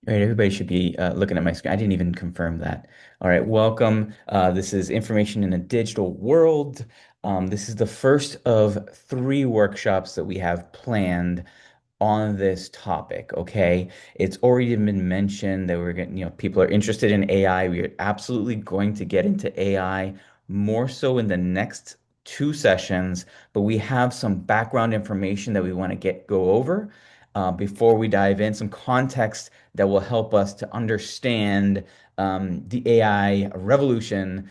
All right, everybody should be looking at my screen. I didn't even confirm that. All right, welcome. This is Information in a Digital World. This is the first of three workshops that we have planned on this topic, okay? It's already been mentioned that we're getting, people are interested in AI. We are absolutely going to get into AI more so in the next two sessions, but we have some background information that we want to go over before we dive in, some context that will help us to understand the AI revolution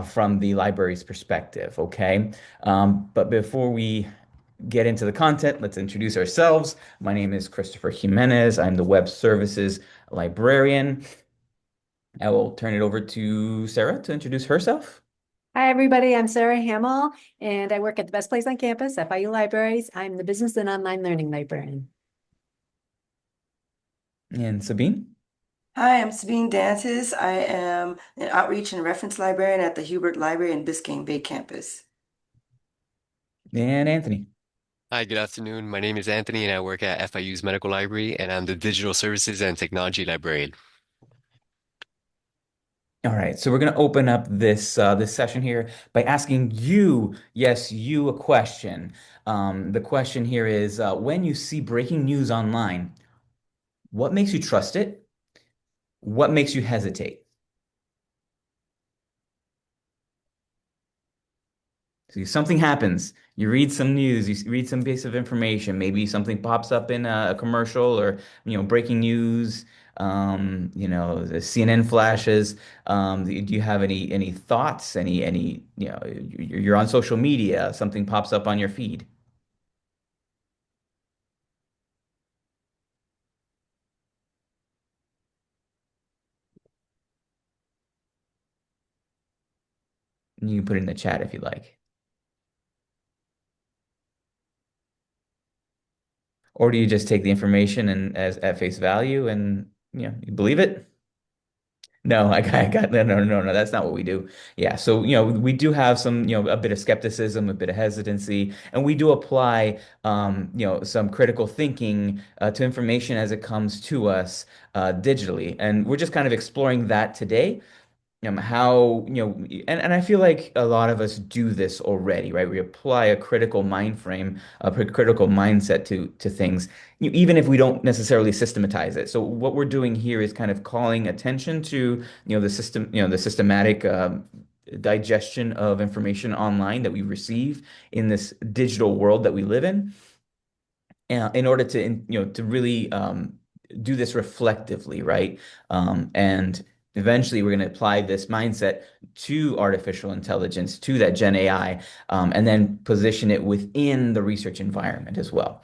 from the library's perspective, okay? But before we get into the content, let's introduce ourselves. My name is Christopher Jimenez. I'm the web services librarian. I will turn it over to Sarah to introduce herself. Hi, everybody. I'm Sarah Hamill, and I work at the best place on campus, FIU Libraries. I'm the business and online learning librarian. And Sabine Hi, I'm Sabine Dantes. I am an outreach and reference librarian at the Hubert Library in Biscayne Bay campus. and Anthony. Hi, good afternoon. My name is Anthony and I work at FIU's Medical Library and I'm the Digital Services and Technology Librarian. All right, so we're going to open up this session here by asking you, yes, you, a question. The question here is, when you see breaking news online, what makes you trust it? What makes you hesitate? So something happens. You read some news, you read some piece of information. Maybe something pops up in a commercial or breaking news. The CNN flashes. Do you have any thoughts? Any you're on social media, something pops up on your feed. You can put it in the chat if you like. Or do you just take the information and as at face value and you believe it? No, I got no. That's not what we do. Yeah, so we do have some a bit of skepticism, a bit of hesitancy, and we do apply some critical thinking to information as it comes to us digitally, and we're just kind of exploring that today. How, and I feel like a lot of us do this already, right? We apply a critical mind frame, critical mindset to things, even if we don't necessarily systematize it. So what we're doing here is kind of calling attention to, the system, the systematic digestion of information online that we receive in this digital world that we live in order to, to really do this reflectively, right? And eventually we're going to apply this mindset to artificial intelligence, to that Gen AI, and then position it within the research environment as well.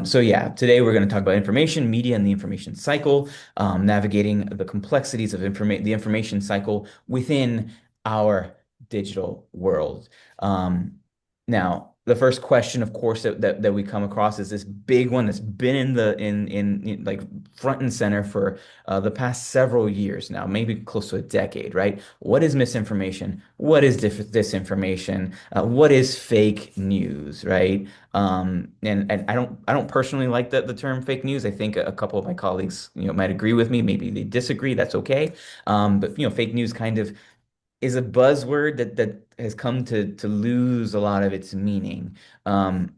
So yeah, today we're going to talk about information, media, and the information cycle, navigating the complexities of the information cycle within our digital world. Now, the first question, of course, that we come across is this big one that's been in like front and center for the past several years now, maybe close to a decade, right? What is misinformation? What is disinformation? What is fake news, right? And I don't personally like the term fake news. I think a couple of my colleagues, might agree with me. Maybe they disagree. That's okay. But fake news kind of is a buzzword that has come to lose a lot of its meaning. Um,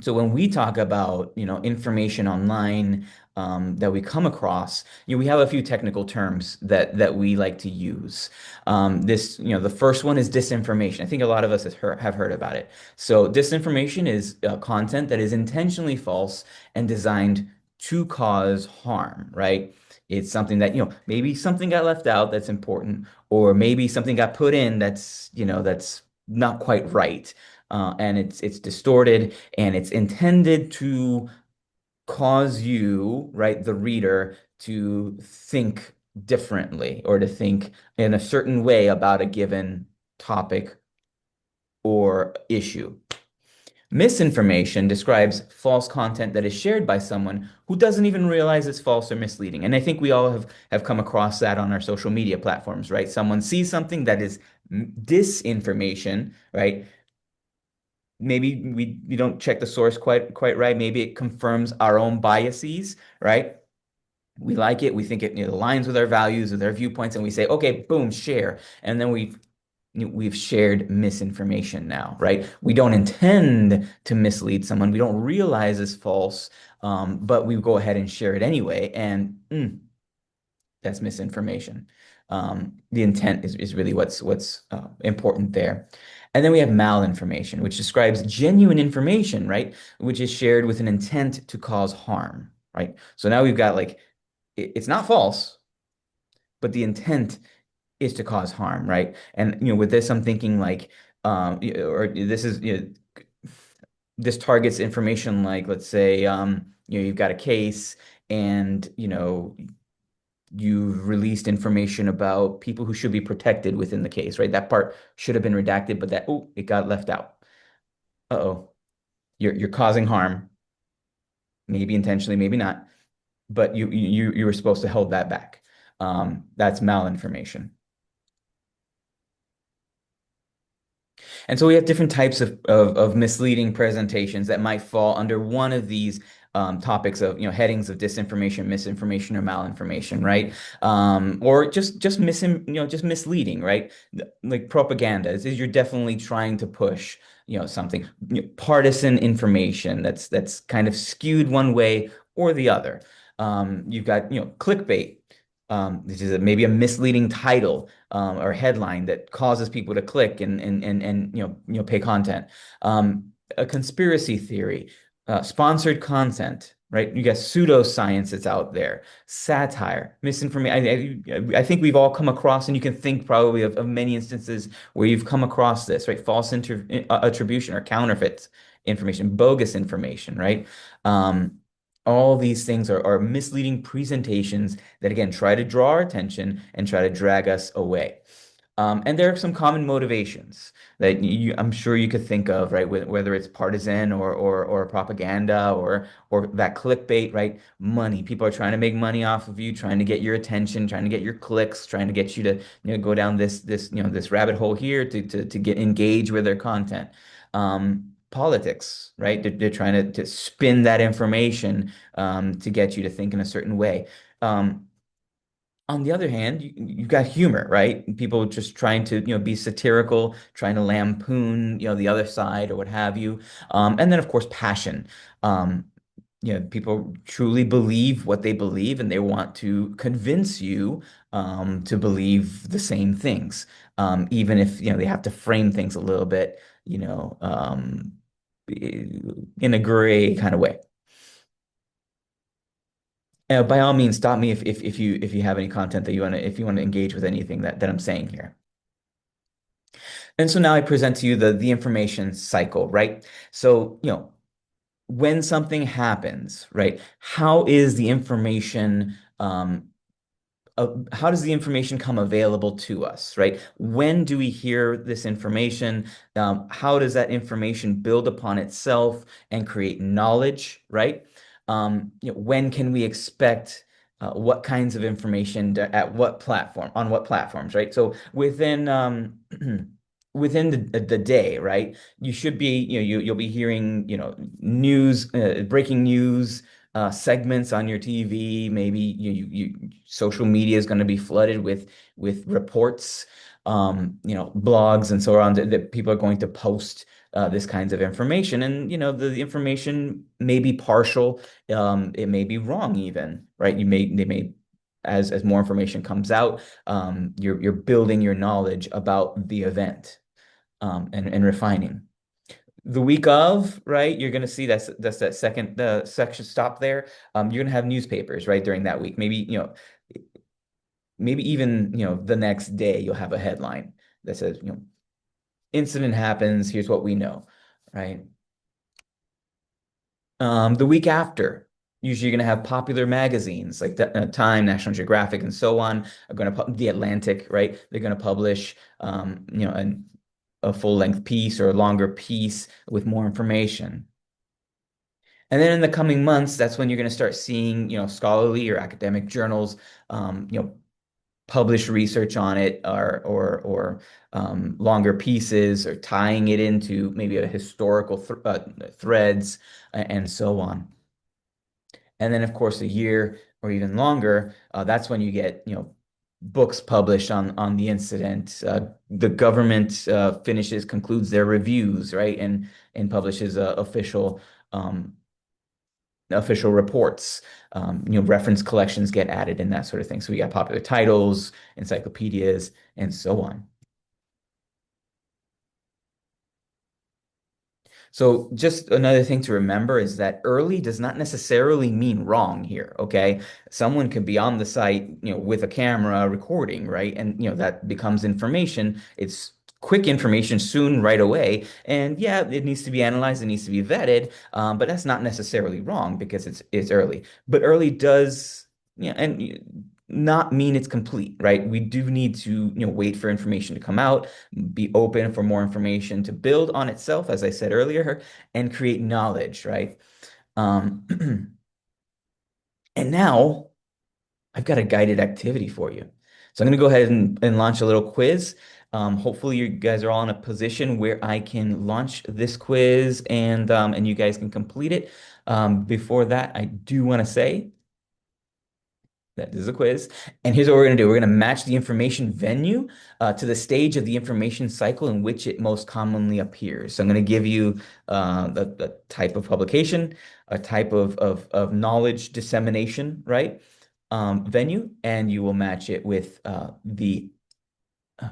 so when we talk about, information online that we come across, we have a few technical terms that we like to use. The first one is disinformation. I think a lot of us have heard about it. So disinformation is content that is intentionally false and designed to cause harm, right? It's something that, maybe something got left out that's important, or maybe something got put in that's not quite right. And it's distorted and it's intended to cause you, right, the reader, to think differently or to think in a certain way about a given topic or issue. Misinformation describes false content that is shared by someone who doesn't even realize it's false or misleading. And I think we all have come across that on our social media platforms, right? Someone sees something that is disinformation, right? Maybe we don't check the source quite right. Maybe it confirms our own biases, right? We like it. We think it, aligns with our values, with our viewpoints, and we say, okay, boom, share. And then we've shared misinformation now, right? We don't intend to mislead someone. We don't realize it's false, but we go ahead and share it anyway. And that's misinformation. The intent is really what's important there. And then we have malinformation, which describes genuine information, right? Which is shared with an intent to cause harm, right? So now we've got like it's not false, but the intent is to cause harm, right? And with this, I'm thinking like, or this is this targets information like, let's say, you've got a case and you've released information about people who should be protected within the case, right? That part should have been redacted, but it got left out. Uh-oh, you're causing harm, maybe intentionally, maybe not, but you were supposed to hold that back. That's malinformation. And so we have different types of misleading presentations that might fall under one of these topics of, headings of disinformation, misinformation, or malinformation, right? Or just misleading, right? Like propaganda is you're definitely trying to push, something, partisan information that's kind of skewed one way or the other. You've got, clickbait. This is maybe a misleading title or headline that causes people to click and pay content. A conspiracy theory, sponsored content, right? You got pseudoscience that's out there, satire, misinformation. I think we've all come across, and you can think probably of many instances where you've come across this, right? False inter attribution or counterfeit information, bogus information, right? All these things are misleading presentations that again try to draw our attention and try to drag us away. And there are some common motivations that I'm sure you could think of, right? Whether it's partisan or propaganda or that clickbait, right? Money. People are trying to make money off of you, trying to get your attention, trying to get your clicks, trying to get you to go down this rabbit hole here to get engaged with their content. Politics, right? They're trying to spin that information to get you to think in a certain way. On the other hand, you've got humor, right? People just trying to, be satirical, trying to lampoon, the other side or what have you. And then, of course, passion. Um, People truly believe what they believe, and they want to convince you to believe the same things, even if, they have to frame things a little bit, in a gray kind of way. By all means, stop me if you have any content that if you want to engage with anything that I'm saying here. And so now I present to you the information cycle, right? So, when something happens, right, how does the information come available to us, right? When do we hear this information? How does that information build upon itself and create knowledge, right? When can we expect what kinds of information at what platform, on what platforms, right? So within within the day, right? You should be, you'll be hearing, news, breaking news segments on your TV. Maybe social media is going to be flooded with reports, blogs and so on that people are going to post this kinds of information. And the information may be partial, it may be wrong even, right? They may as more information comes out, you're building your knowledge about the event, and refining. The week of, right, you're going to see that's that second section stop there. You're going to have newspapers, right, during that week. Maybe even, the next day you'll have a headline that says, incident happens, here's what we know, right? The week after, usually you're going to have popular magazines like Time, National Geographic, and so on are going to The Atlantic, right? They're going to publish, a full-length piece or a longer piece with more information. And then in the coming months, that's when you're going to start seeing, scholarly or academic journals, publish research on it or longer pieces or tying it into maybe a historical threads and so on. And then, of course, a year or even longer, that's when you get, books published on the incident. The government concludes their reviews, right, and publishes official reports. Reference collections get added and that sort of thing. So we got popular titles, encyclopedias, and so on. So just another thing to remember is that early does not necessarily mean wrong here, okay? Someone could be on the site, with a camera recording, right? And, that becomes information. It's quick information soon, right away. And yeah, it needs to be analyzed, it needs to be vetted, but that's not necessarily wrong because it's early. But early does, not mean it's complete, right? We do need to, wait for information to come out, be open for more information to build on itself, as I said earlier, and create knowledge, right? Um, and now I've got a guided activity for you. So I'm going to go ahead and launch a little quiz. Hopefully you guys are all in a position where I can launch this quiz and you guys can complete it. Before that, I do want to say that is a quiz. And here's what we're going to do. We're going to match the information venue to the stage of the information cycle in which it most commonly appears. So I'm going to give you the type of publication, a type of knowledge dissemination, right? Venue, and you will match it with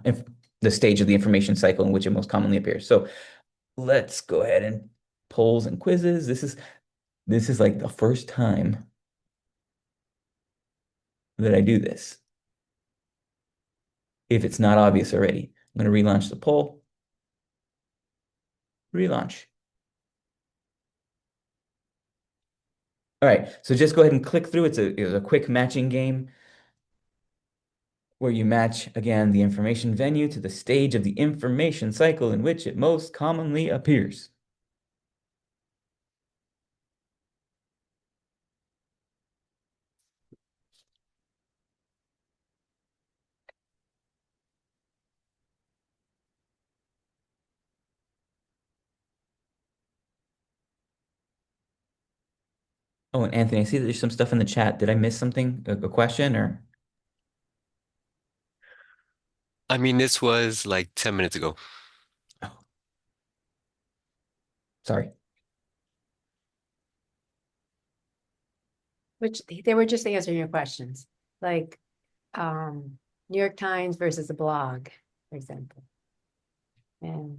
inf the stage of the information cycle in which it most commonly appears. So let's go ahead and polls and quizzes. This is like the first time that I do this, if it's not obvious already. I'm going to relaunch the poll. Relaunch. All right, so just go ahead and click through. It's a quick matching game where you match, again, the information venue to the stage of the information cycle in which it most commonly appears. Oh, and Anthony, I see that there's some stuff in the chat. Did I miss something? A question or? I mean, this was like 10 minutes ago. Oh, sorry. Which they were just answering your questions, like New York Times versus a blog, for example. And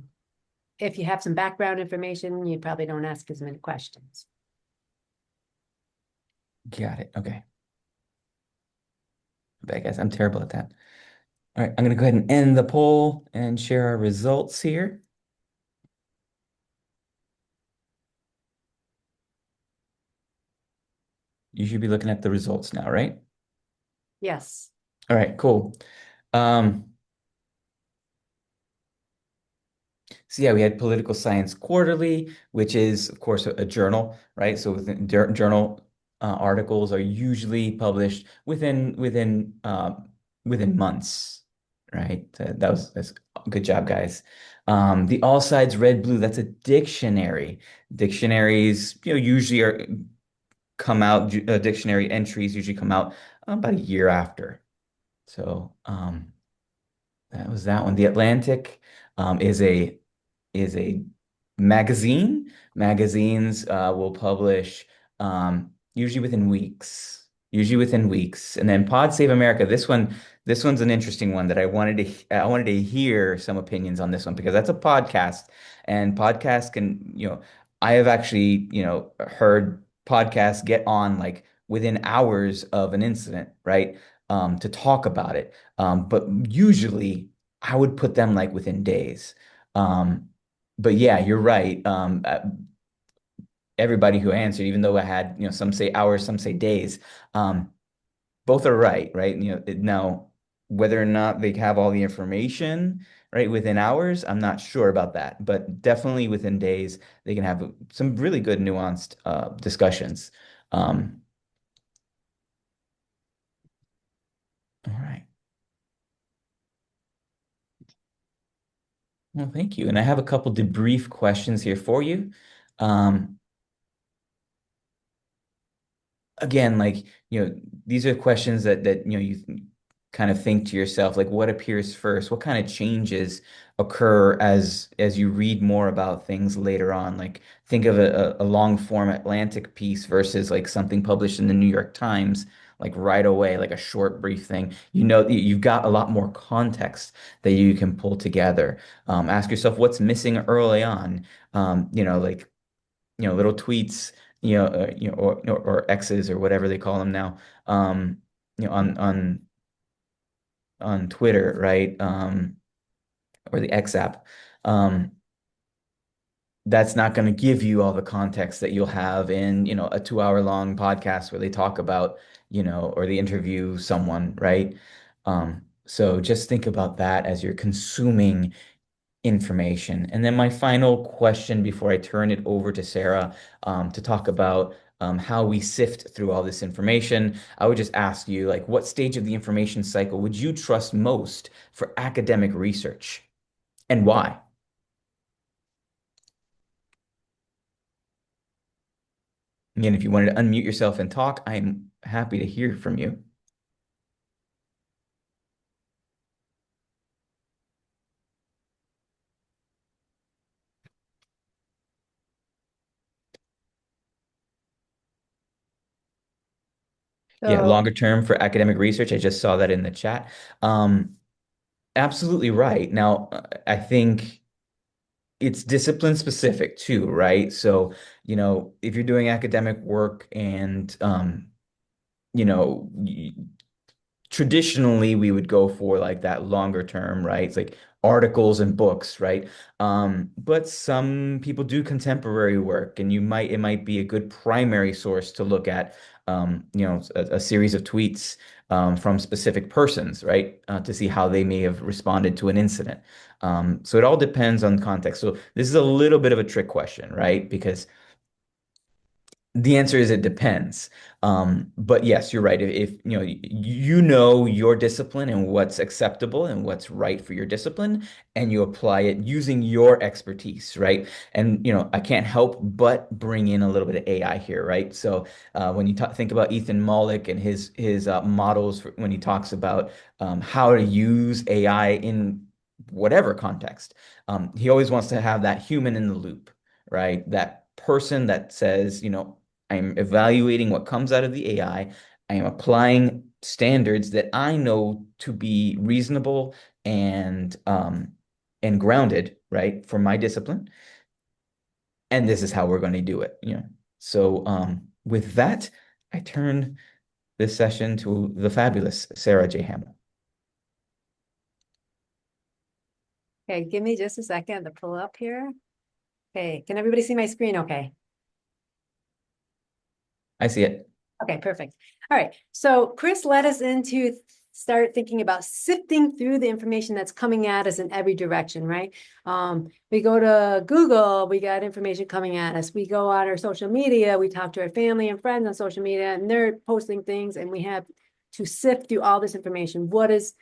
if you have some background information, you probably don't ask as many questions. Got it. Okay. Bad guys, I'm terrible at that. All right, I'm going to go ahead and end the poll and share our results here. You should be looking at the results now, right? Yes. All right, cool. Um, So yeah, we had Political Science Quarterly, which is, of course, a journal, right? So within journal articles are usually published within months, right? That's a good job, guys. The All Sides Red Blue, that's a dictionary. Dictionaries, usually are come out. Dictionary entries usually come out about a year after. So that was that one. The Atlantic is a magazine. Magazines will publish usually within weeks. Usually within weeks. And then Pod Save America. This one's an interesting one that I wanted to hear some opinions on this one because that's a podcast. And podcasts can, I have actually, heard podcasts get on like within hours of an incident, right? To talk about it. But usually I would put them like within days. But yeah, you're right. Everybody who answered, even though I had, some say hours, some say days, um, both are right, right? Now, whether or not they have all the information, right, within hours, I'm not sure about that, but definitely within days, they can have some really good nuanced discussions. Um, all right. Well, thank you. And I have a couple debrief questions here for you. Um, again, like, these are questions that you kind of think to yourself, like, what appears first? What kind of changes occur as you read more about things later on? Like, think of a long form Atlantic piece versus like something published in the New York Times, like right away, like a short, brief thing. You've got a lot more context that you can pull together. Ask yourself what's missing early on. Like, little tweets, or X's or whatever they call them now, on Twitter, right? Or the X app. Um, that's not going to give you all the context that you'll have in, a 2 hour long podcast where they talk about, or they interview someone, right? So just think about that as you're consuming information. And then my final question before I turn it over to Sarah, to talk about how we sift through all this information. I would just ask you, like, what stage of the information cycle would you trust most for academic research and why? Again, if you wanted to unmute yourself and talk, I'm happy to hear from you. Yeah, So, longer term for academic research. I just saw that in the chat. Um, Absolutely right. Now, I think it's discipline specific too, right? So, if you're doing academic work and, you know, traditionally we would go for like that longer term, right? It's like articles and books, right? But some people do contemporary work, and it might be a good primary source to look at, a series of tweets from specific persons, right? To see how they may have responded to an incident. So it all depends on context. So this is a little bit of a trick question, right? Because the answer is it depends. But yes, you're right. If your discipline and what's acceptable and what's right for your discipline, and you apply it using your expertise, right? And I can't help but bring in a little bit of AI here, right? So when you think about Ethan Mollick and his models when he talks about how to use AI in whatever context, he always wants to have that human in the loop, right? That person that says, I'm evaluating what comes out of the AI. I am applying standards that I know to be reasonable and grounded, right, for my discipline. And this is how we're going to do it. So with that, I turn this session to the fabulous Sarah J. Hamill. okay, give me just a second to pull up here. Okay, can everybody see my screen okay? I see it. Okay, perfect. All right. So Chris led us into start thinking about sifting through the information that's coming at us in every direction, right? We go to Google, we got information coming at us. We go on our social media, we talk to our family and friends on social media, and they're posting things, and we have to sift through all this information. What is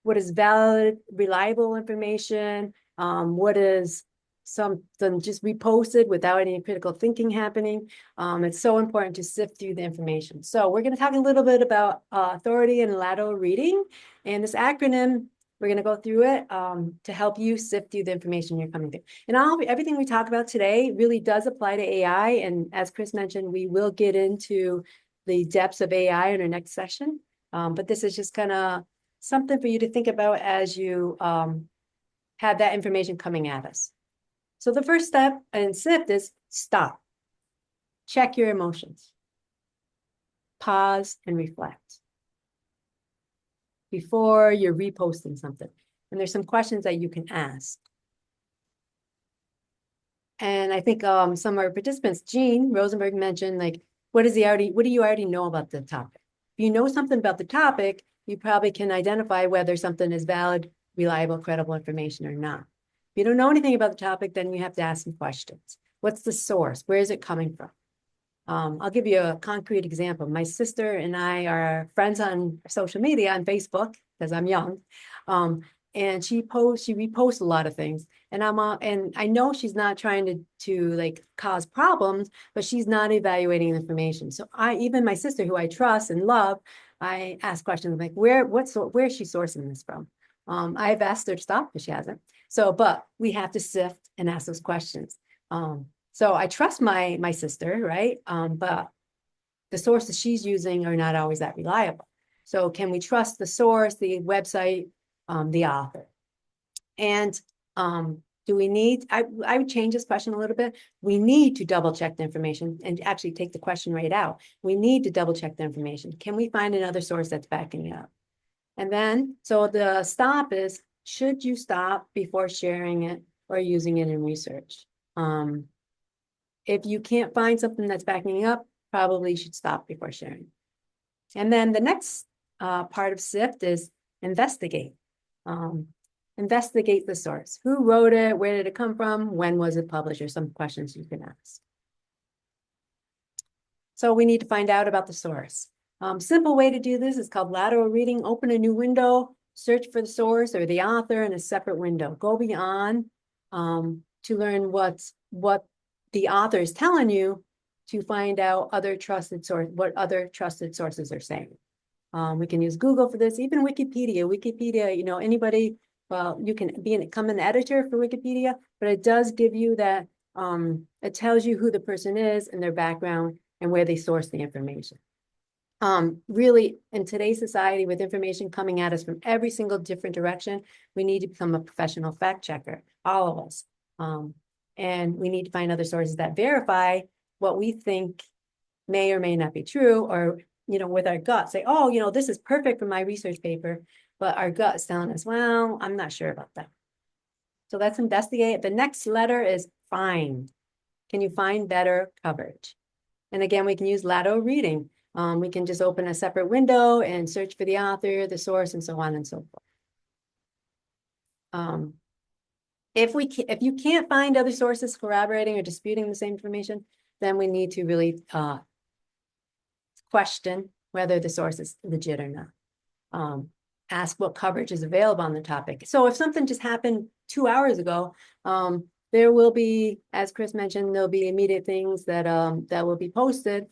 valid, reliable information? What is something just reposted without any critical thinking happening? It's so important to sift through the information. So we're going to talk a little bit about authority and lateral reading. And this acronym, we're going to go through it to help you sift through the information you're coming through. And everything we talk about today really does apply to AI. And as Chris mentioned, we will get into the depths of AI in our next session. But this is just kind of something for you to think about as you have that information coming at us. So the first step in SIFT is stop. Check your emotions. Pause and reflect before you're reposting something. And there's some questions that you can ask. And I think some of our participants, Jean Rosenberg mentioned, like, what do you already know about the topic? If you know something about the topic, you probably can identify whether something is valid, reliable, credible information or not. If you don't know anything about the topic, then you have to ask some questions. What's the source? Where is it coming from? I'll give you a concrete example. My sister and I are friends on social media on Facebook because I'm young. and she reposts a lot of things. And and I know she's not trying to like cause problems, but she's not evaluating the information. So even my sister, who I trust and love, I ask questions like, where is she sourcing this from? I've asked her to stop, but she hasn't. So, but we have to sift and ask those questions. So I trust my sister, right? But the sources she's using are not always that reliable. So can we trust the source, the website, the author? And do we need, I would change this question a little bit. We need to double check the information and actually take the question right out. We need to double check the information. Can we find another source that's backing it up? And then, so the stop is, should you stop before sharing it or using it in research? If you can't find something that's backing up, probably you should stop before sharing. And then the next part of SIFT is investigate. Investigate the source. Who wrote it? Where did it come from? When was it published? Or some questions you can ask. So we need to find out about the source. Simple way to do this is called lateral reading. Open a new window, search for the source or the author in a separate window. Go beyond to learn what the author is telling you to find out what other trusted sources are saying. We can use Google for this, even Wikipedia. Wikipedia, you know, anybody, well, you can become an editor for Wikipedia, but it does give you that, it tells you who the person is and their background and where they source the information. Really, in today's society, with information coming at us from every single different direction, we need to become a professional fact checker, all of us. And we need to find other sources that verify what we think may or may not be true, or, you know, with our gut say, oh, you know, this is perfect for my research paper, but our gut is telling us, well, I'm not sure about that. So let's investigate. The next letter is find. Can you find better coverage? And again, we can use lateral reading. We can just open a separate window and search for the author, the source, and so on and so forth. If you can't find other sources corroborating or disputing the same information, then we need to really question whether the source is legit or not. Ask what coverage is available on the topic. So if something just happened 2 hours ago, there will be, as Chris mentioned, there'll be immediate things that that will be posted.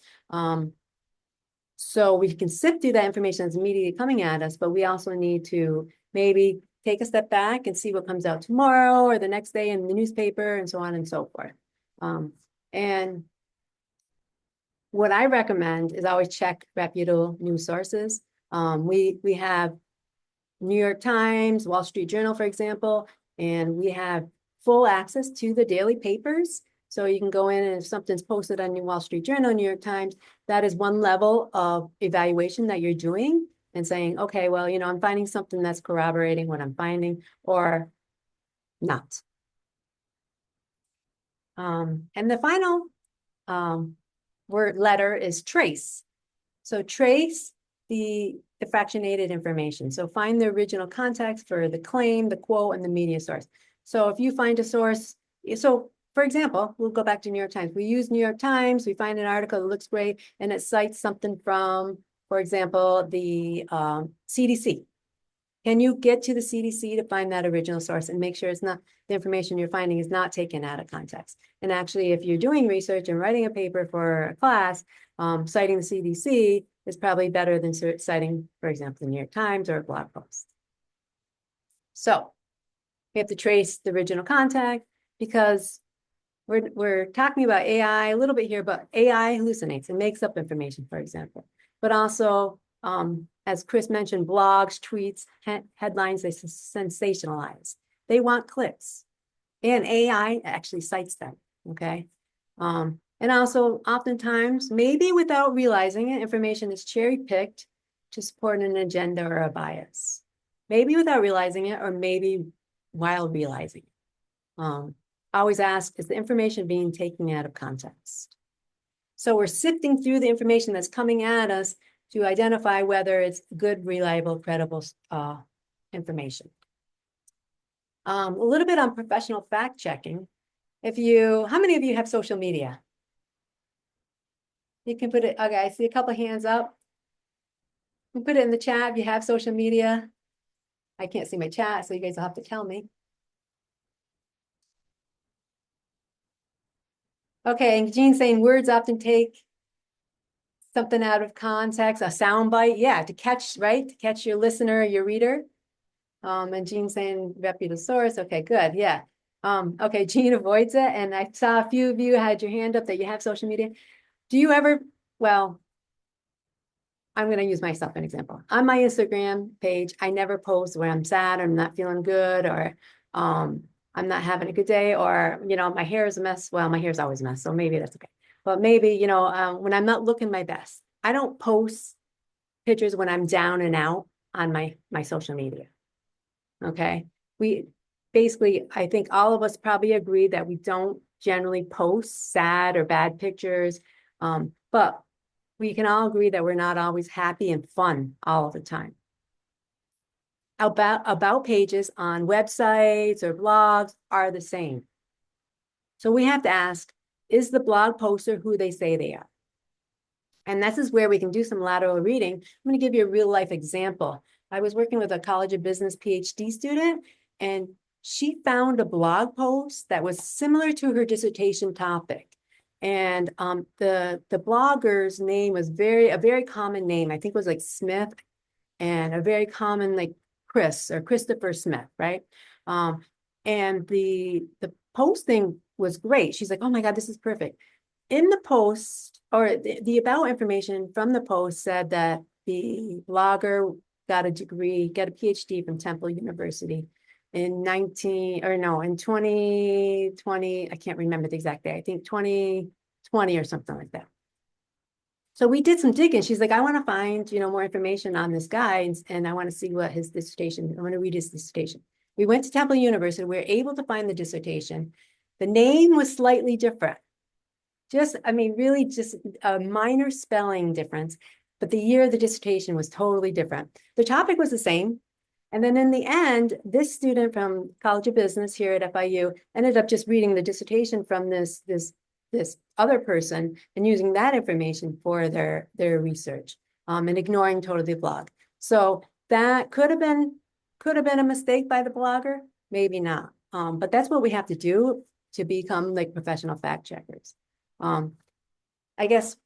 So we can sift through that information that's immediately coming at us, but we also need to maybe take a step back and see what comes out tomorrow or the next day in the newspaper and so on and so forth. And what I recommend is always check reputable news sources. We have New York Times, Wall Street Journal, for example, and we have full access to the daily papers. So you can go in and if something's posted on New Wall Street Journal, New York Times, that is one level of evaluation that you're doing and saying, okay, well, you know, I'm finding something that's corroborating what I'm finding or not. And the final word letter is trace. So trace the fractionated information. So find the original context for the claim, the quote, and the media source. So if you find a source, so for example, we'll go back to New York Times. We use New York Times, we find an article that looks great, and it cites something from, for example, the CDC. Can you get to the CDC to find that original source and make sure it's not, the information you're finding is not taken out of context? And actually, if you're doing research and writing a paper for a class, citing the CDC is probably better than citing, for example, the New York Times or a blog post. So we have to trace the original contact because we're talking about AI a little bit here, but AI hallucinates and makes up information, for example. But also, as Chris mentioned, blogs, tweets, headlines, they sensationalize. They want clicks. And AI actually cites them, okay? And also, oftentimes, maybe without realizing it, information is cherry-picked to support an agenda or a bias. Maybe without realizing it, or maybe while realizing it. Always ask, is the information being taken out of context? So we're sifting through the information that's coming at us to identify whether it's good, reliable, credible information. A little bit on professional fact checking. How many of you have social media? You can put it, okay, I see a couple of hands up. You can put it in the chat if you have social media. I can't see my chat, so you guys will have to tell me. Okay, and Jean's saying words often take something out of context, a sound bite, yeah, to catch, right? To catch your listener, your reader. And Jean saying reputable source. Okay, good. Yeah. Okay, Jean avoids it. And I saw a few of you had your hand up that you have social media. Do you ever, well, I'm going to use myself an example. On my Instagram page, I never post where I'm sad, or I'm not feeling good, or I'm not having a good day, or, my hair is a mess. Well, my hair is always a mess, so maybe that's okay. But maybe, when I'm not looking my best, I don't post pictures when I'm down and out on my social media. Okay. We basically, I think all of us probably agree that we don't generally post sad or bad pictures. But we can all agree that we're not always happy and fun all the time. About pages on websites or blogs are the same. So we have to ask, is the blog poster who they say they are? And this is where we can do some lateral reading. I'm going to give you a real life example. I was working with a College of Business PhD student, and she found a blog post that was similar to her dissertation topic. And the blogger's name was a very common name. I think it was like Smith, and a very common like Chris or Christopher Smith, right? And the posting was great. She's like, oh my God, this is perfect. In the post, or the about information from the post said that the blogger got a degree, got a PhD from Temple University in 2020, I can't remember the exact day, I think 2020 or something like that. So we did some digging. She's like, I want to find, more information on this guy, and I want to see what his dissertation, I want to read his dissertation. We went to Temple University. We were able to find the dissertation. The name was slightly different. Really just a minor spelling difference, but the year of the dissertation was totally different. The topic was the same. And then in the end, this student from College of Business here at FIU ended up just reading the dissertation from this other person and using that information for their research, and ignoring totally the blog. So that could have been a mistake by the blogger, maybe not. But that's what we have to do to become like professional fact checkers. I guess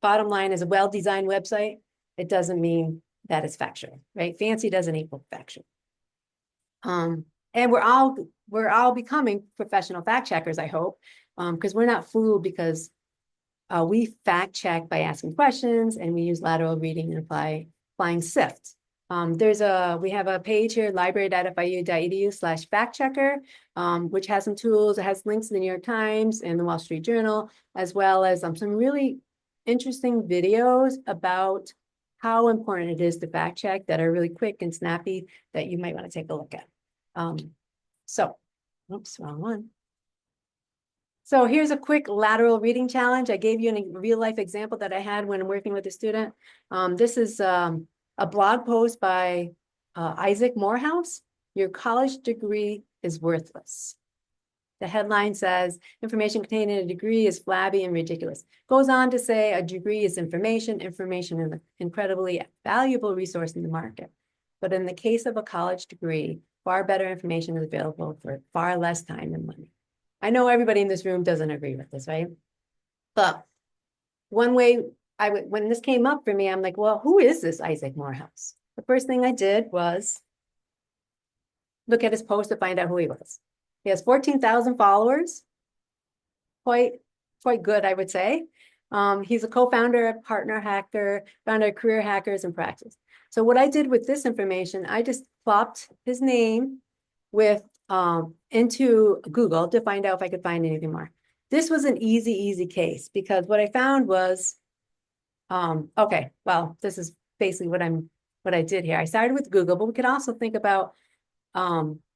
bottom line is a well-designed website, it doesn't mean that it's factual, right? Fancy doesn't equal factual. And we're all becoming professional fact checkers, I hope, because we're not fooled, because we fact check by asking questions, and we use lateral reading and applying SIFT. We have a page here, library.fiu.edu/fact checker, which has some tools. It has links to the New York Times and the Wall Street Journal, as well as some really interesting videos about how important it is to fact check, that are really quick and snappy, that you might want to take a look at. Oops, wrong one. So here's a quick lateral reading challenge. I gave you a real life example that I had when working with a student. This is a blog post by Isaac Morehouse. Your college degree is worthless. The headline says, information contained in a degree is flabby and ridiculous. Goes on to say, a degree is information. Information is an incredibly valuable resource in the market. But in the case of a college degree, far better information is available for far less time and money. I know everybody in this room doesn't agree with this, right? But one way when this came up for me, I'm like, well, who is this Isaac Morehouse? The first thing I did was look at his post to find out who he was. He has 14,000 followers. Quite good, I would say. He's a co-founder of Partner Hacker, founder of Career Hackers in Praxis. So what I did with this information, I just plopped his name into Google to find out if I could find anything more. This was an easy case, because what I found was, okay, well, this is basically what I did here. I started with Google, but we could also think about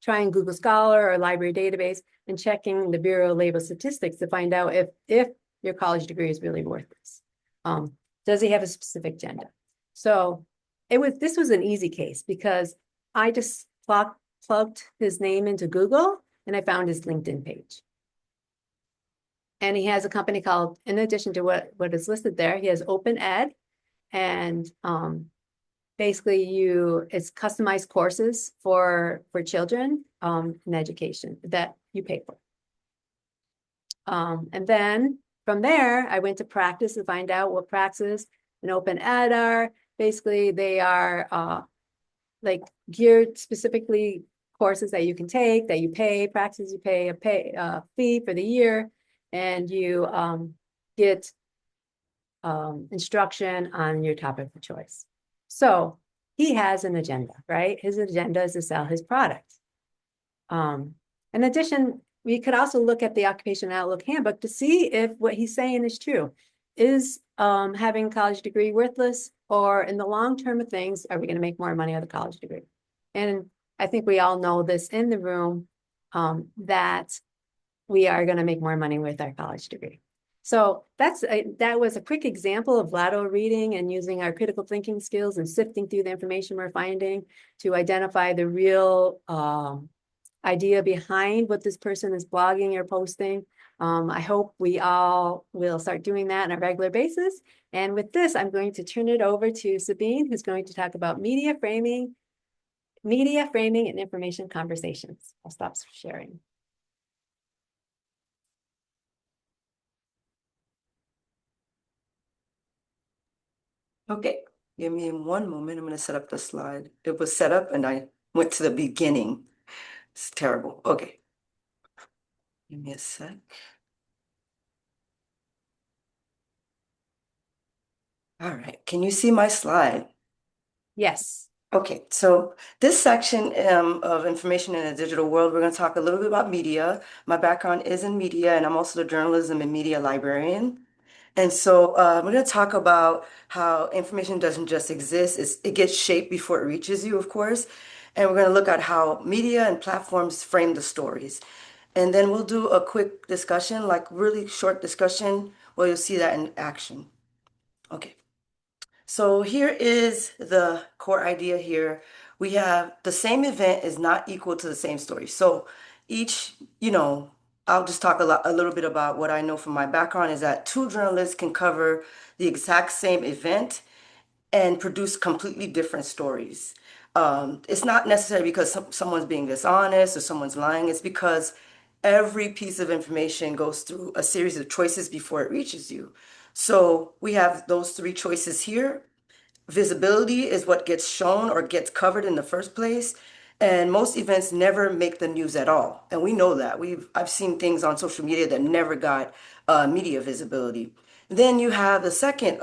trying Google Scholar or library database and checking the Bureau of Labor Statistics to find out if your college degree is really worth this. Does he have a specific gender? So this was an easy case, because I just plugged his name into Google and I found his LinkedIn page. And he has a company called, in addition to what is listed there, he has Open Ed, and basically it's customized courses for children in education that you pay for. And then from there, I went to practice to find out what praxis and open ed are. Basically, they are like geared specifically courses that you can take, that you pay. Praxis, you pay a fee for the year, and you get instruction on your topic of choice. So he has an agenda, right? His agenda is to sell his product. In addition, we could also look at the Occupation Outlook Handbook to see if what he's saying is true. Is having a college degree worthless, or in the long term of things, are we going to make more money with a college degree? And I think we all know this in the room, that we are going to make more money with our college degree. So that was a quick example of lateral reading and using our critical thinking skills and sifting through the information we're finding to identify the real idea behind what this person is blogging or posting. I hope we all will start doing that on a regular basis. And with this, I'm going to turn it over to Sabine, who's going to talk about media framing and information conversations. I'll stop sharing. Okay, give me one moment. I'm going to set up the slide. It was set up and I went to the beginning. It's terrible. Okay. Give me a sec. All right. Can you see my slide? Yes. Okay, so this section of information in a digital world, we're going to talk a little bit about media. My background is in media, and I'm also the journalism and media librarian. And so we're going to talk about how information doesn't just exist, it gets shaped before it reaches you, of course. And we're going to look at how media and platforms frame the stories. And then we'll do a quick discussion, like really short discussion, where you'll see that in action. Okay. So here is the core idea here. We have the same event is not equal to the same story. So each, I'll just talk a little bit about what I know from my background is that two journalists can cover the exact same event and produce completely different stories. It's not necessarily because someone's being dishonest or someone's lying. It's because every piece of information goes through a series of choices before it reaches you. So we have those three choices here. Visibility is what gets shown or gets covered in the first place. And most events never make the news at all. And we know that. I've seen things on social media that never got media visibility. Then you have the second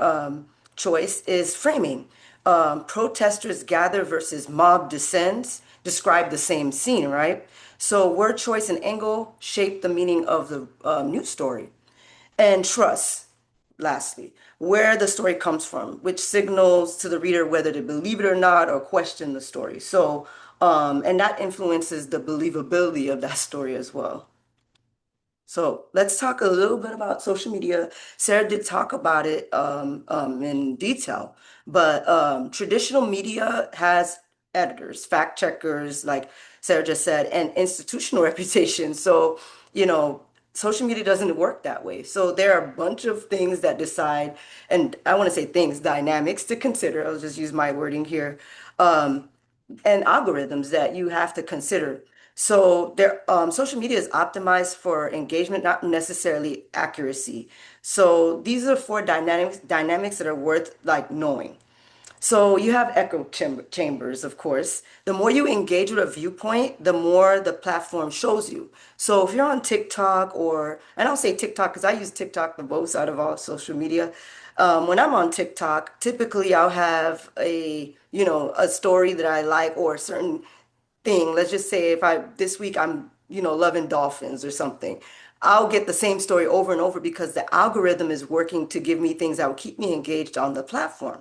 choice is framing. Protesters gather versus mob descends describe the same scene, right? So word choice and angle shape the meaning of the news story. And trust, lastly, where the story comes from, which signals to the reader whether to believe it or not or question the story. So, and that influences the believability of that story as well. So let's talk a little bit about social media. Sarah did talk about it in detail, but traditional media has editors, fact checkers, like Sarah just said, and institutional reputation. So, social media doesn't work that way. So there are a bunch of things that decide, and I want to say things, dynamics to consider. I'll just use my wording here. And algorithms that you have to consider. So social media is optimized for engagement, not necessarily accuracy. So these are four dynamics that are worth like knowing. So you have echo chambers, of course. The more you engage with a viewpoint, the more the platform shows you. So if you're on TikTok and I'll say TikTok because I use TikTok the most out of all social media. When I'm on TikTok, typically I'll have a story that I like or a certain thing. Let's just say this week I'm, loving dolphins or something. I'll get the same story over and over because the algorithm is working to give me things that will keep me engaged on the platform.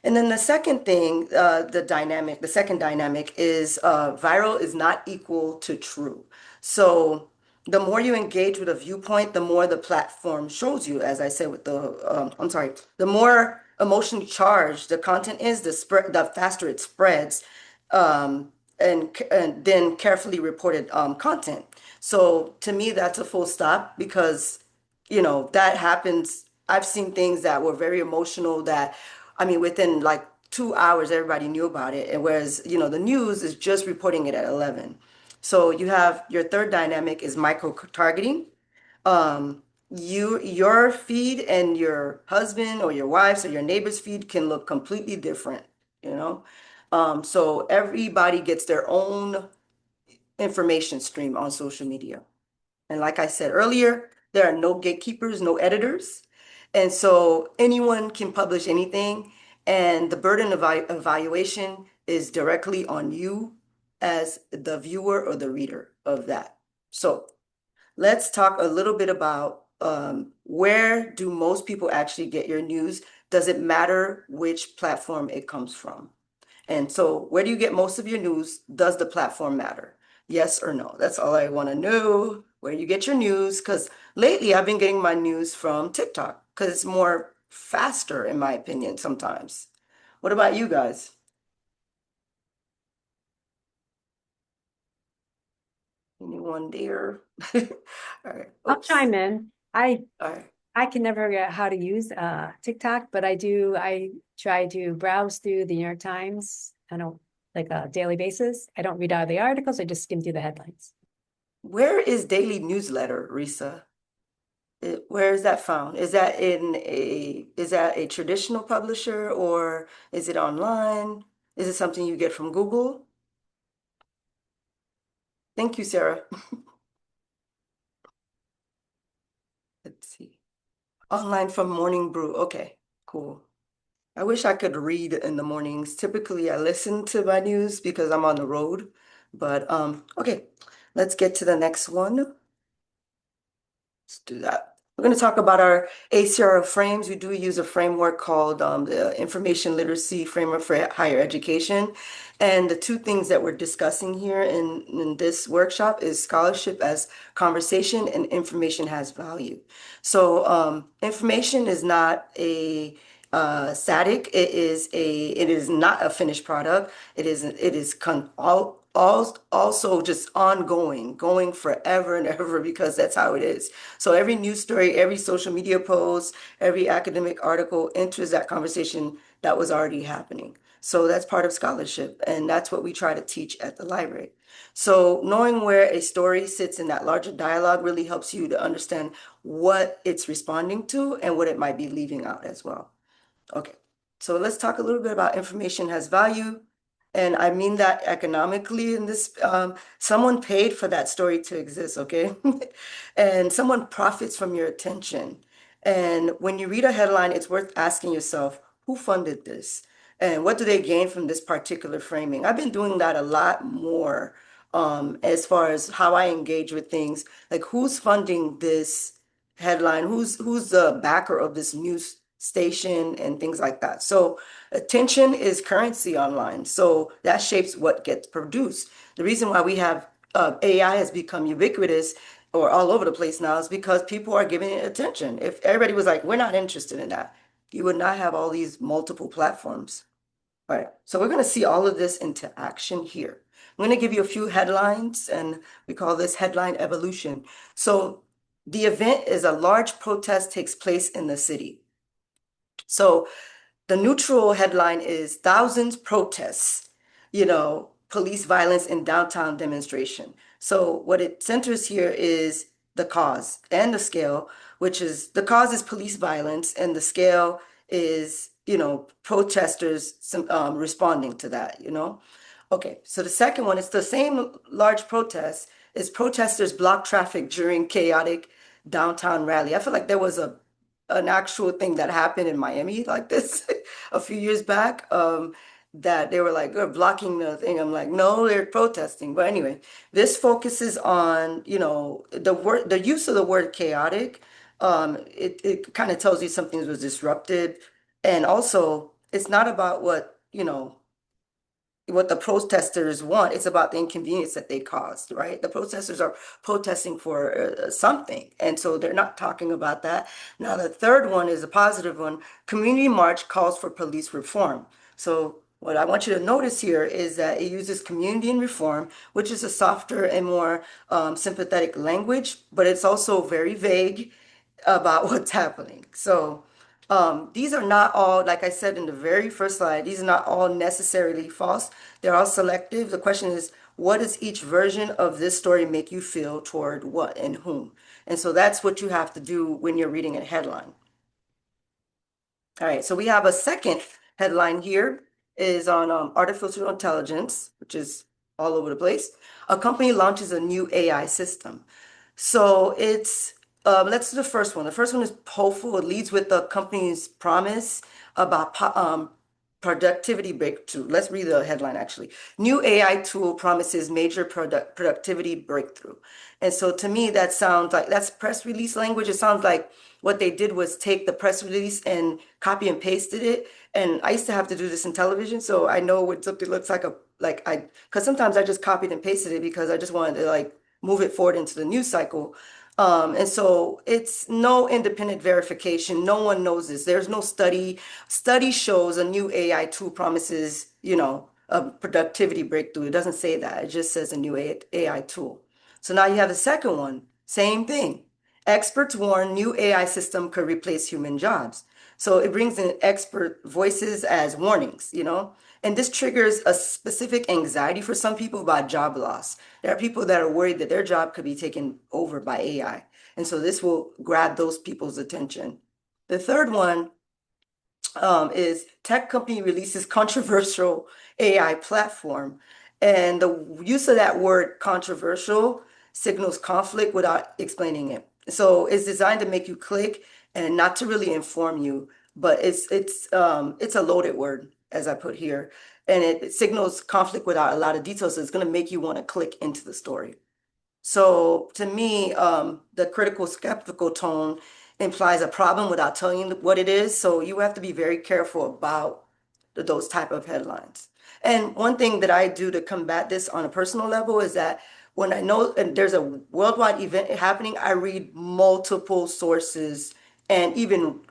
And then the second thing, the second dynamic is viral is not equal to true. So the more you engage with a viewpoint, the more the platform shows you, as I said with the more emotionally charged the content is, the faster it spreads, and then carefully reported content. So to me, that's a full stop because that happens. I've seen things that were very emotional that, I mean, within like 2 hours, everybody knew about it. And whereas, the news is just reporting it at 11. So you have your third dynamic is micro targeting. Your feed and your husband or your wife's or your neighbor's feed can look completely different, you know? So everybody gets their own information stream on social media. And like I said earlier, there are no gatekeepers, no editors. And so anyone can publish anything, and the burden of evaluation is directly on you as the viewer or the reader of that. So let's talk a little bit about where do most people actually get your news? Does it matter which platform it comes from? And so where do you get most of your news? Does the platform matter? Yes or no? That's all I want to know. Where you get your news? Because lately I've been getting my news from TikTok because it's more faster, in my opinion, sometimes. What about you guys? Anyone there? All right. I'll Oops. chime in. All right. I can never figure out how to use TikTok, but I try to browse through the New York Times on a daily basis. I don't read out the articles, I just skim through the headlines. Where is daily newsletter, Risa? Where is that found? Is that a traditional publisher or is it online? Is it something you get from Google? Thank you, Sarah. Let's see. Online from Morning Brew. Okay, cool. I wish I could read in the mornings. Typically, I listen to my news because I'm on the road. But okay, let's get to the next one. Let's do that. We're going to talk about our ACR frames. We do use a framework called the Information Literacy Framework for Higher Education. And the two things that we're discussing here in this workshop is scholarship as conversation and information has value. So information is not a static. It is not a finished product. Also just ongoing, going forever and ever because that's how it is. So every news story, every social media post, every academic article enters that conversation that was already happening. So that's part of scholarship, and that's what we try to teach at the library. So knowing where a story sits in that larger dialogue really helps you to understand what it's responding to and what it might be leaving out as well. Okay, so let's talk a little bit about information has value. And I mean that economically in this, someone paid for that story to exist, okay? And someone profits from your attention. And when you read a headline, it's worth asking yourself, who funded this? And what do they gain from this particular framing? I've been doing that a lot more as far as how I engage with things, like who's funding this headline, who's the backer of this news station and things like that. So attention is currency online. So that shapes what gets produced. The reason why we have AI has become ubiquitous or all over the place now is because people are giving it attention. If everybody was like, we're not interested in that, you would not have all these multiple platforms. All right, so we're going to see all of this into action here. I'm going to give you a few headlines, and we call this headline evolution. So the event is a large protest takes place in the city. So the neutral headline is thousands protests, police violence in downtown demonstration. So what it centers here is the cause and the scale, which is the cause is police violence and the scale is, protesters responding to that. Okay, so the second one is the same large protest is protesters block traffic during chaotic downtown rally. I feel like there was an actual thing that happened in Miami like this a few years back. That they were like, they're blocking the thing. I'm like, no, they're protesting. But anyway, this focuses on, the use of the word chaotic. It kind of tells you something was disrupted. And also, it's not about what the protesters want. It's about the inconvenience that they caused, right? The protesters are protesting for something. And so they're not talking about that. Now, the third one is a positive one. Community March calls for police reform. So what I want you to notice here is that it uses community and reform, which is a softer and more sympathetic language, but it's also very vague about what's happening. So These are not all, like I said in the very first slide, these are not all necessarily false. They're all selective. The question is, what does each version of this story make you feel toward what and whom? And so that's what you have to do when you're reading a headline. All right, so we have a second headline here is on artificial intelligence, which is all over the place. A company launches a new AI system. So it's let's do the first one. The first one is hopeful. It leads with the company's promise about productivity breakthrough. Let's read the headline actually. New AI tool promises major productivity breakthrough. And so to me, that sounds like that's press release language. It sounds like what they did was take the press release and copy and pasted it. And I used to have to do this in television, so I know what something looks like because sometimes I just copied and pasted it because I just wanted to like move it forward into the news cycle. And so it's no independent verification. No one knows this. There's no study. Study shows a new AI tool promises, a productivity breakthrough. It doesn't say that. It just says a new AI tool. So now you have the second one. Same thing. Experts warn new AI system could replace human jobs. So it brings in expert voices as warnings. And this triggers a specific anxiety for some people about job loss. There are people that are worried that their job could be taken over by AI. And so this will grab those people's attention. The third one is tech company releases controversial AI platform. And the use of that word controversial signals conflict without explaining it. So it's designed to make you click and not to really inform you, but it's a loaded word, as I put here, and it signals conflict without a lot of details. So it's going to make you want to click into the story. So to me, the critical skeptical tone implies a problem without telling you what it is. So you have to be very careful about those type of headlines. And one thing that I do to combat this on a personal level is that when I know and there's a worldwide event happening, I read multiple sources and even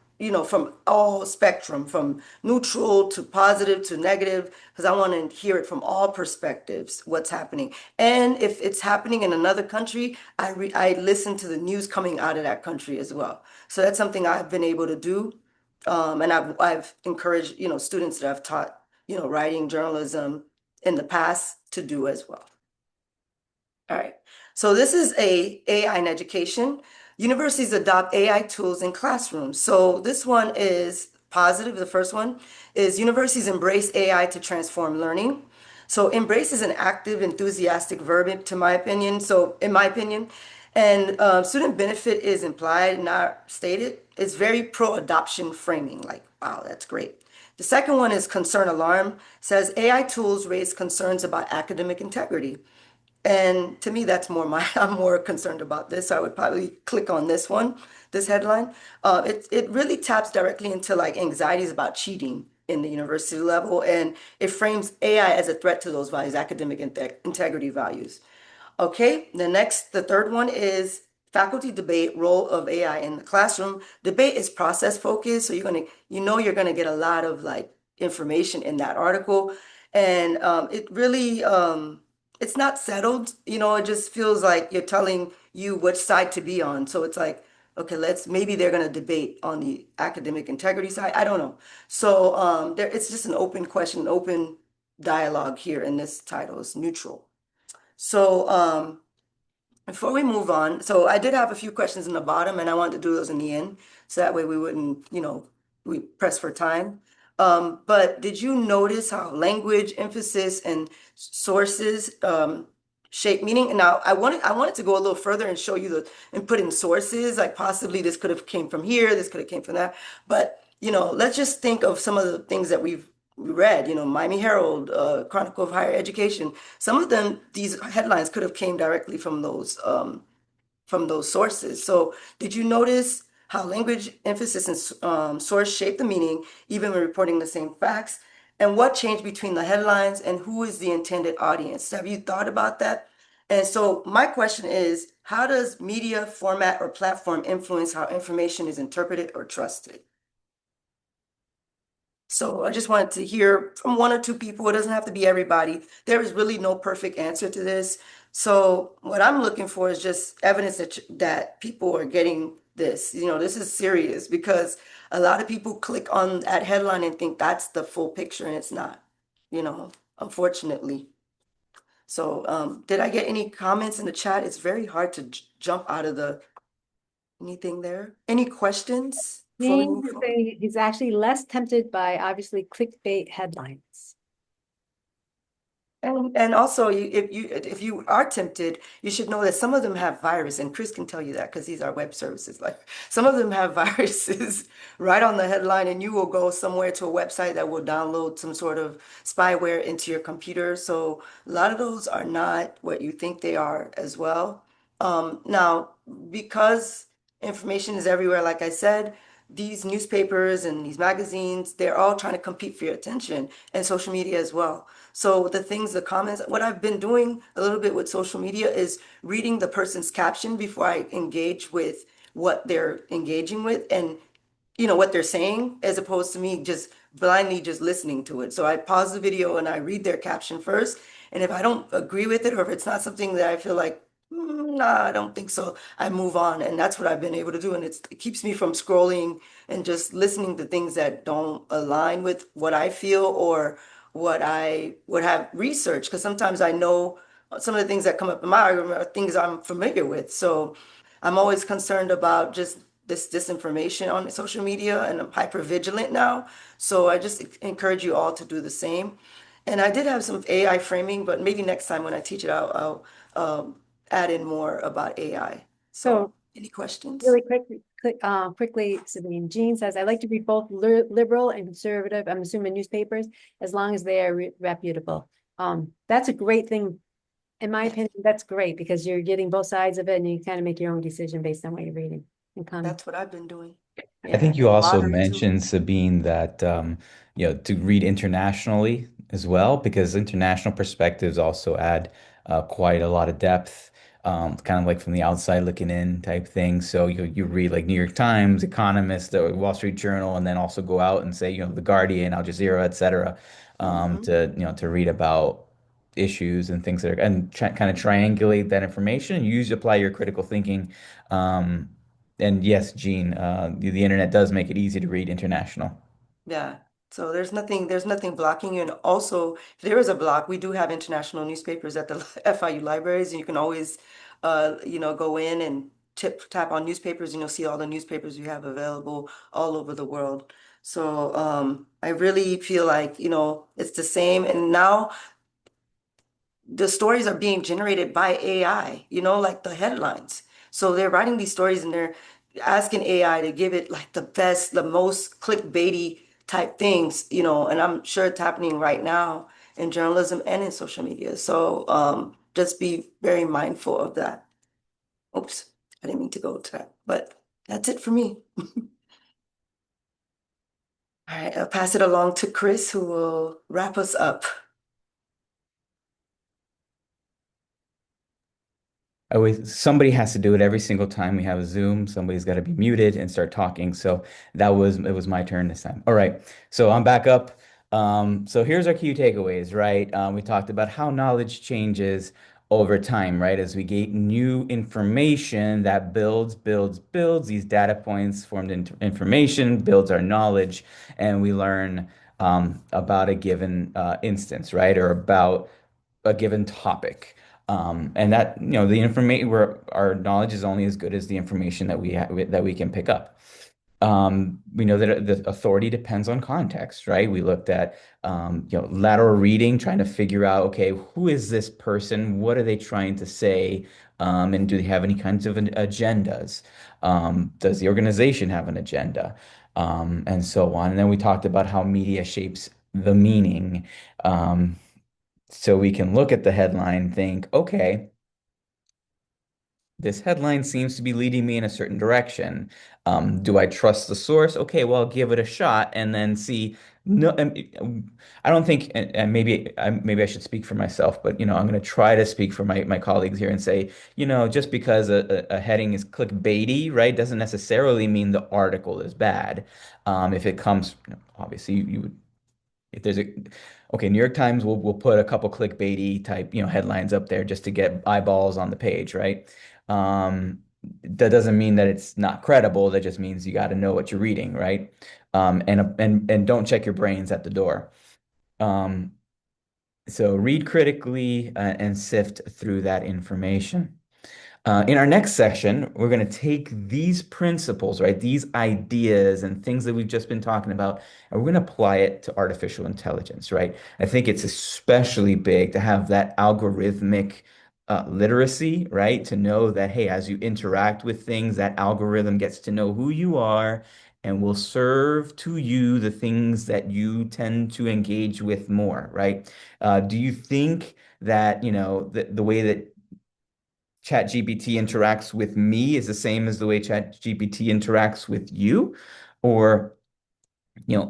from all spectrum, from neutral to positive to negative, because I want to hear it from all perspectives, what's happening. And if it's happening in another country, I listen to the news coming out of that country as well. So that's something I've been able to do. And I've encouraged, students that I've taught, writing journalism in the past to do as well. All right. So this is a AI in education. Universities adopt AI tools in classrooms. So this one is positive. The first one is universities embrace AI to transform learning. So embrace is an active, enthusiastic verb, to my opinion. So in my opinion, and student benefit is implied, not stated. It's very pro-adoption framing. Like, wow, that's great. The second one is concern alarm. Says AI tools raise concerns about academic integrity. And to me, that's I'm more concerned about this. So I would probably click on this one, this headline. It really taps directly into like anxieties about cheating in the university level, and it frames AI as a threat to those values, academic integrity values. Okay, the third one is faculty debate, role of AI in the classroom. Debate is process focused, so you're gonna get a lot of like information in that article, and it really it's not settled. It just feels like you're telling you which side to be on. So it's like, okay, maybe they're gonna debate on the academic integrity side. I don't know. So it's just an open question, an open dialogue here in this title. It's neutral. So before we move on, so I did have a few questions in the bottom and I wanted to do those in the end. So that way we wouldn't, we press for time. But did you notice how language, emphasis, and sources shape meaning? And now I wanted to go a little further and show you and put in sources, like possibly this could have came from here, this could have came from that. But let's just think of some of the things that we've read, Miami Herald, Chronicle of Higher Education. Some of them, these headlines could have came directly from those sources. So did you notice how language, emphasis, and source shape the meaning, even when reporting the same facts? And what changed between the headlines and who is the intended audience? Have you thought about that? And so my question is, how does media format or platform influence how information is interpreted or trusted? So I just wanted to hear from one or two people. It doesn't have to be everybody. There is really no perfect answer to this. So what I'm looking for is just evidence that people are getting this. This is serious because a lot of people click on that headline and think that's the full picture, and it's not, unfortunately. So, did I get any comments in the chat? It's very hard to jump out of anything there. Any questions before we James move is forward? saying he's actually less tempted by obviously clickbait headlines. And also, if you are tempted, you should know that some of them have virus, and Chris can tell you that because he's our web services. Like some of them have viruses right on the headline, and you will go somewhere to a website that will download some sort of spyware into your computer. So a lot of those are not what you think they are as well. Now, because information is everywhere, like I said, these newspapers and these magazines, they're all trying to compete for your attention, and social media as well. So the comments, what I've been doing a little bit with social media is reading the person's caption before I engage with what they're engaging with and what they're saying, as opposed to me just blindly just listening to it. So I pause the video and I read their caption first. And if I don't agree with it, or if it's not something that I feel like, nah, I don't think so, I move on. And that's what I've been able to do. And it keeps me from scrolling and just listening to things that don't align with what I feel or what I would have researched. Because sometimes I know some of the things that come up in my argument are things I'm familiar with. So I'm always concerned about just this disinformation on social media, and I'm hyper vigilant now. So I just encourage you all to do the same. And I did have some AI framing, but maybe next time when I teach it, I'll add in more about AI. So, So any questions? really quickly, Sabine, Jean says, I like to read both liberal and conservative, I'm assuming newspapers, as long as they are reputable. That's a great thing. In my opinion, that's great because you're getting both sides of it and you kind of make your own decision based on what you're reading and comment. That's what I've been doing. I Yeah, think you and also moderate too. mentioned, Sabine, that to read internationally as well, because international perspectives also add quite a lot of depth, kind of like from the outside looking in type thing. So you read like New York Times, Economist, the Wall Street Journal, and then also go out and say, The Guardian, Al Jazeera, et cetera, Hmm. to read about issues and things that are and kind of triangulate that information. You use apply your critical thinking. Um, and yes, Gene, the internet does make it easy to read international. Yeah. So there's nothing blocking you. And also, if there is a block, we do have international newspapers at the FIU libraries, and you can always, go in and tap on newspapers, and you'll see all the newspapers we have available all over the world. So, I really feel like, it's the same. And now the stories are being generated by AI, like the headlines. So they're writing these stories and they're asking AI to give it like the best, the most clickbaity type things, and I'm sure it's happening right now in journalism and in social media. So just be very mindful of that. Oops, I didn't mean to go to that, but that's it for me. All right, I'll pass it along to Chris, who will wrap us up. Always somebody has to do it every single time we have a Zoom. Somebody's got to be muted and start talking. So it was my turn this time. All right. So I'm back up. So here's our key takeaways, right? We talked about how knowledge changes over time, right? As we gain new information that builds these data points formed into information, builds our knowledge, and we learn about a given instance, right? Or about a given topic. And that, the information where our knowledge is only as good as the information that we can pick up. We know that the authority depends on context, right? We looked at, lateral reading, trying to figure out, okay, who is this person? What are they trying to say? And do they have any kinds of agendas? Does the organization have an agenda? And so on. And then we talked about how media shapes the meaning. So we can look at the headline, think, okay, this headline seems to be leading me in a certain direction. Do I trust the source? Okay, well, I'll give it a shot and then see. No, I don't think, and maybe I should speak for myself, but I'm going to try to speak for my colleagues here and say, just because a heading is clickbaity, right, doesn't necessarily mean the article is bad. If it comes, obviously, you would if there's a okay, New York Times will put a couple clickbaity type, headlines up there just to get eyeballs on the page, right? that doesn't mean that it's not credible. That just means you got to know what you're reading, right? And don't check your brains at the door. Um, so read critically and sift through that information. In our next section, we're going to take these principles, right? These ideas and things that we've just been talking about, and we're going to apply it to artificial intelligence, right? I think it's especially big to have that algorithmic literacy, right? To know that, hey, as you interact with things, that algorithm gets to know who you are and will serve to you the things that you tend to engage with more, right? Do you think that, the way that ChatGPT interacts with me is the same as the way ChatGPT interacts with you? Or,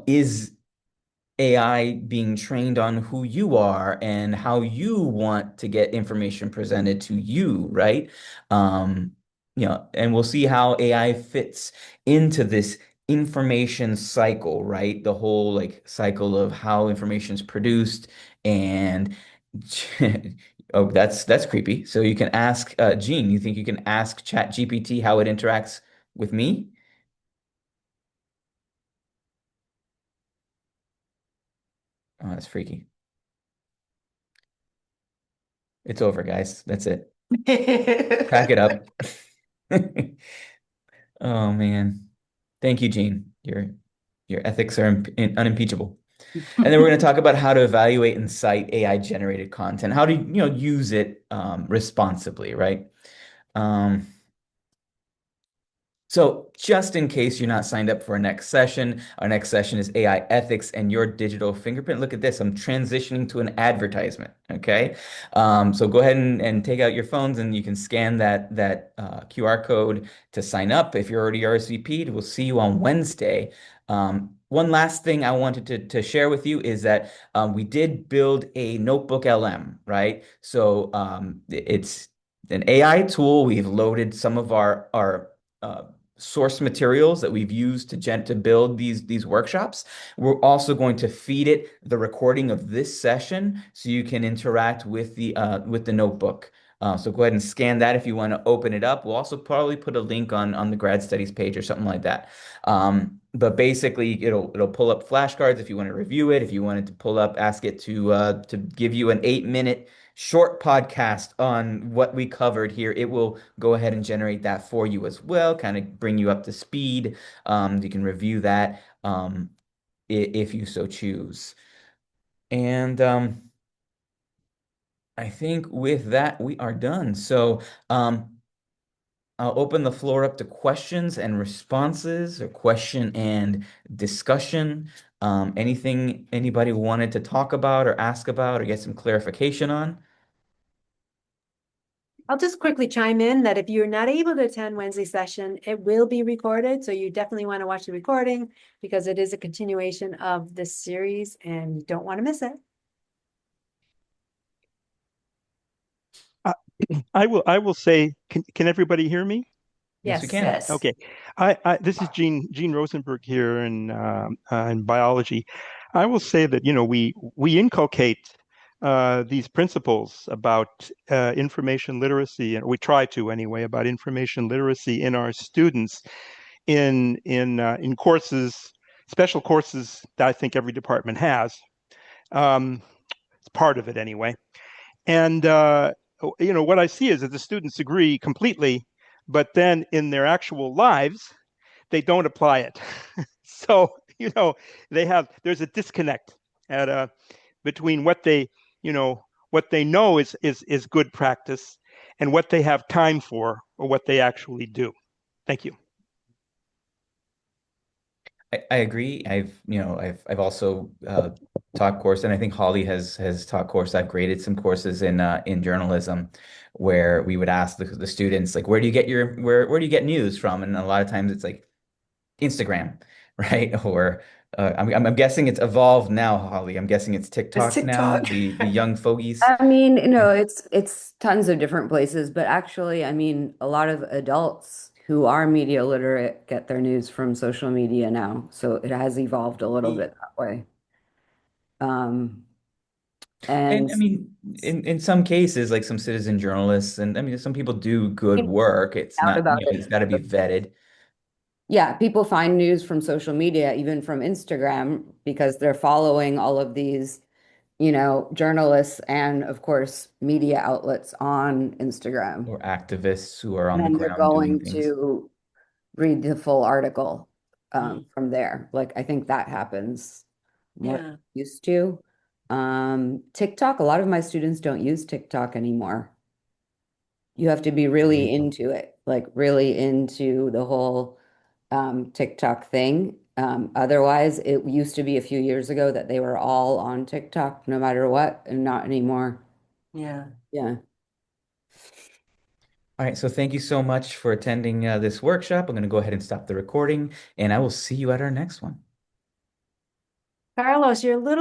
is AI being trained on who you are and how you want to get information presented to you, right? Um, and we'll see how AI fits into this information cycle, right? The whole like cycle of how information is produced and oh, that's creepy. So you can ask Gene, you think you can ask ChatGPT how it interacts with me? Oh, that's freaky. It's over, guys. That's it. Pack it up. Oh man. Thank you, Gene. Your ethics are unimpeachable. And then we're going to talk about how to evaluate and cite AI generated content. How to, use it responsibly, right? Um, So, just in case you're not signed up for our next session is AI ethics and your digital fingerprint. Look at this. I'm transitioning to an advertisement. Okay. So go ahead and take out your phones and you can scan that QR code to sign up. If you're already RSVP'd, we'll see you on Wednesday. One last thing I wanted to share with you is that we did build a notebook LM, right? So it's an AI tool. We've loaded some of our source materials that we've used to build these workshops. We're also going to feed it the recording of this session so you can interact with the notebook. So go ahead and scan that if you want to open it up. We'll also probably put a link on the grad studies page or something like that. But basically, it'll pull up flashcards if you want to review it. If you wanted to pull up, ask it to give you an 8 minute short podcast on what we covered here, it will go ahead and generate that for you as well, kind of bring you up to speed. You can review that if you so choose. And I think with that, we are done. So I'll open the floor up to questions and responses or question and discussion. Anything anybody wanted to talk about or ask about or get some clarification on? I'll just quickly chime in that if you're not able to attend Wednesday session, it will be recorded. So you definitely want to watch the recording because it is a continuation of this series and you don't want to miss it. I, I will say, can everybody hear me? Yes, we Yes. can. Yes. Okay. This is Gene Rosenberg here in biology. I will say that, we inculcate these principles about information literacy, and we try to anyway, about information literacy in our students in courses, special courses that I think every department has. It's part of it anyway. And what I see is that the students agree completely, but then in their actual lives, they don't apply it. So, there's a disconnect at between what they know is good practice and what they have time for or what they actually do. Thank you. I agree. I've also taught course, and I think Holly has taught course. I've graded some courses in journalism, where we would ask the students like, where do you get news from? And a lot of times it's like Instagram, right? Or I'm guessing it's evolved now, Holly. I'm guessing it's It's TikTok now. TikTok. The young fogies. I mean, it's tons of different places, but actually, I mean, a lot of adults who are media literate get their news from social media now. So it has evolved a little bit that way. Um, And And I mean, in some cases, like some citizen journalists, and I mean, some people do good people work. It's find out not, about it. it's got to be vetted. Yeah, people find news from social media, even from Instagram, because they're following all of these, journalists and, of course, media outlets on Instagram. Or activists who are on the And they're ground doing going things. to read the full article Mm, from there. Like, I think that happens more than yeah. it used to. TikTok, a lot of my students don't use TikTok anymore. You have to be really into it, like really into the whole TikTok thing. Otherwise, it used to be a few years ago that they were all on TikTok no matter what, and not anymore. Yeah. Yeah. All right, so thank you so much for attending this workshop. I'm going to go ahead and stop the recording, and I will see you at our next one. Carlos, you're a little